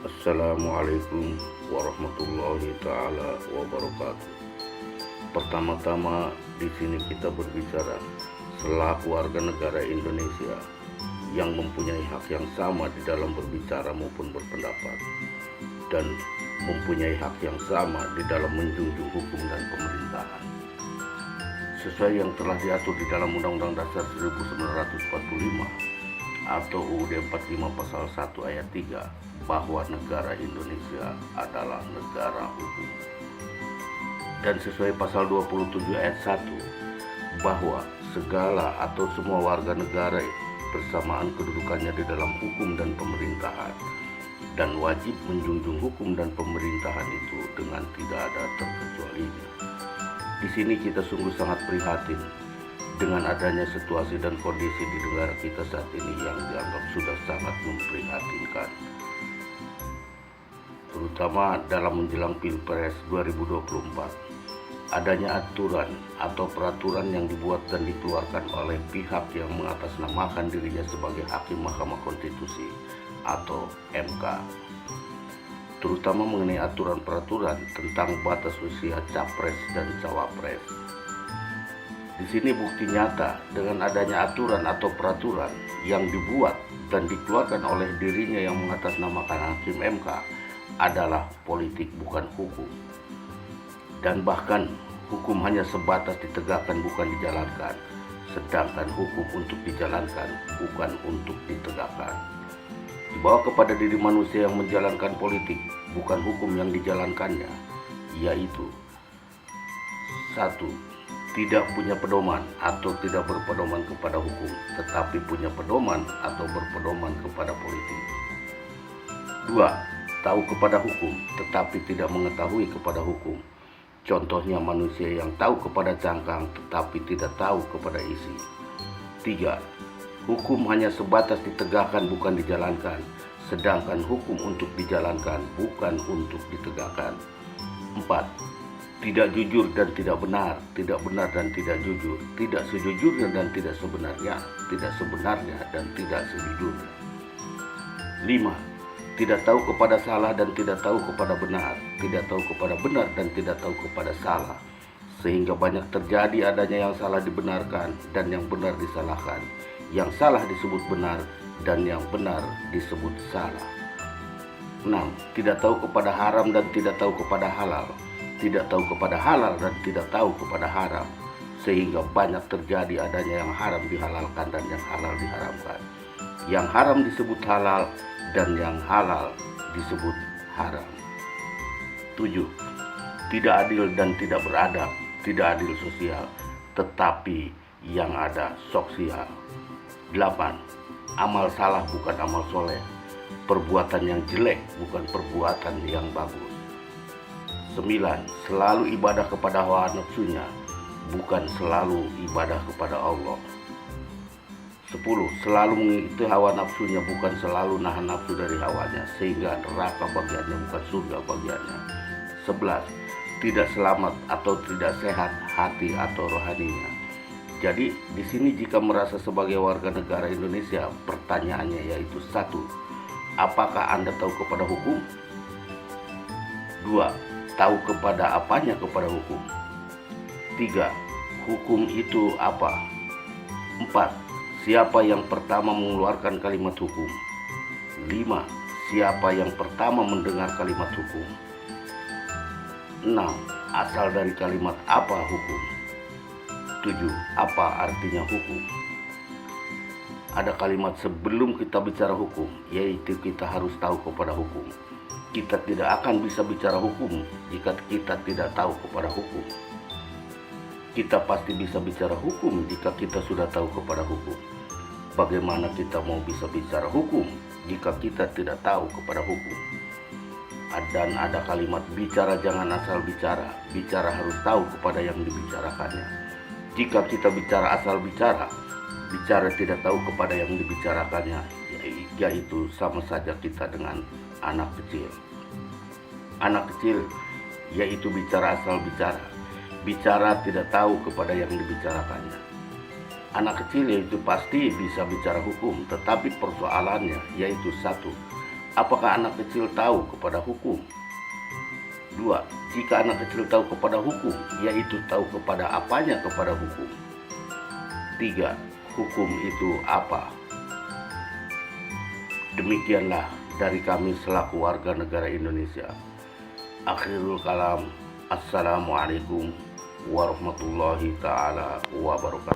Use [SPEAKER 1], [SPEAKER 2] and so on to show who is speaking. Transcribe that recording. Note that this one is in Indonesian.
[SPEAKER 1] Assalamualaikum warahmatullahi taala wabarakatuh. Pertama-tama di sini kita berbicara selaku warga negara Indonesia yang mempunyai hak yang sama di dalam berbicara maupun berpendapat dan mempunyai hak yang sama di dalam menjunjung hukum dan pemerintahan. Sesuai yang telah diatur di dalam Undang-Undang Dasar 1945 atau UUD 45 Pasal 1 Ayat 3 bahwa negara Indonesia adalah negara hukum. Dan sesuai pasal 27 ayat 1 bahwa segala atau semua warga negara bersamaan kedudukannya di dalam hukum dan pemerintahan dan wajib menjunjung hukum dan pemerintahan itu dengan tidak ada terkecualinya. Di sini kita sungguh sangat prihatin dengan adanya situasi dan kondisi di negara kita saat ini yang dianggap sudah sangat memprihatinkan, terutama dalam menjelang Pilpres 2024. Adanya aturan atau peraturan yang dibuat dan dikeluarkan oleh pihak yang mengatasnamakan dirinya sebagai Hakim Mahkamah Konstitusi atau MK, terutama mengenai aturan peraturan tentang batas usia capres dan cawapres. Di sini bukti nyata dengan adanya aturan atau peraturan yang dibuat dan dikeluarkan oleh dirinya yang mengatasnamakan Hakim MK adalah politik bukan hukum. Dan bahkan hukum hanya sebatas ditegakkan bukan dijalankan, sedangkan hukum untuk dijalankan bukan untuk ditegakkan. Dibawa kepada diri manusia yang menjalankan politik bukan hukum yang dijalankannya, yaitu 1. Tidak punya pedoman atau tidak berpedoman kepada hukum, tetapi punya pedoman atau berpedoman kepada politik. 2. Tahu kepada hukum, tetapi tidak mengetahui kepada hukum. Contohnya manusia yang tahu kepada cangkang, tetapi tidak tahu kepada isi. 3. Hukum hanya sebatas ditegakkan bukan dijalankan, sedangkan hukum untuk dijalankan bukan untuk ditegakkan. 4. Tidak jujur dan tidak benar dan tidak jujur, tidak sejujurnya dan tidak sebenarnya dan tidak sejujurnya. 5. Tidak tahu kepada salah dan tidak tahu kepada benar, tidak tahu kepada benar dan tidak tahu kepada salah, sehingga banyak terjadi adanya yang salah dibenarkan dan yang benar disalahkan, yang salah disebut benar dan yang benar disebut salah. 6. Tidak tahu kepada haram dan tidak tahu kepada halal, tidak tahu kepada halal dan tidak tahu kepada haram, sehingga banyak terjadi adanya yang haram dihalalkan dan yang halal diharamkan, yang haram disebut halal dan yang halal disebut haram. 7. Tidak adil dan tidak beradab, tidak adil sosial, tetapi yang ada sosial. 8. Amal salah bukan amal soleh, perbuatan yang jelek bukan perbuatan yang bagus. 9. Selalu ibadah kepada hawa nafsunya, bukan selalu ibadah kepada Allah. 10. Selalu mengikuti hawa nafsunya, bukan selalu nahan nafsu dari hawanya, sehingga neraka bagiannya bukan surga bagiannya. 11. Tidak selamat atau tidak sehat hati atau rohaninya. Jadi di sini jika merasa sebagai warga negara Indonesia, pertanyaannya yaitu 1. Apakah Anda tahu kepada hukum? 2. Tahu kepada apanya kepada hukum? 3. Hukum itu apa? 4. Siapa yang pertama mengeluarkan kalimat hukum? 5. Siapa yang pertama mendengar kalimat hukum? 6. Asal dari kalimat apa hukum? 7. Apa artinya hukum? Ada kalimat sebelum kita bicara hukum, yaitu kita harus tahu kepada hukum. Kita tidak akan bisa bicara hukum jika kita tidak tahu kepada hukum. Kita pasti bisa bicara hukum jika kita sudah tahu kepada hukum. Bagaimana kita mau bisa bicara hukum jika kita tidak tahu kepada hukum? Dan ada kalimat bicara jangan asal bicara, bicara harus tahu kepada yang dibicarakannya. Jika kita bicara asal bicara, bicara tidak tahu kepada yang dibicarakannya, yaitu sama saja kita dengan anak kecil. Anak kecil yaitu bicara asal bicara, bicara tidak tahu kepada yang dibicarakannya. Anak kecil yaitu pasti bisa bicara hukum, tetapi persoalannya yaitu 1. Apakah anak kecil tahu kepada hukum? 2. Jika anak kecil tahu kepada hukum, yaitu tahu kepada apanya kepada hukum? 3. Hukum itu apa? Demikianlah dari kami selaku warga negara Indonesia. Akhirul kalam. Assalamualaikum warahmatullahi ta'ala wabarakatuh.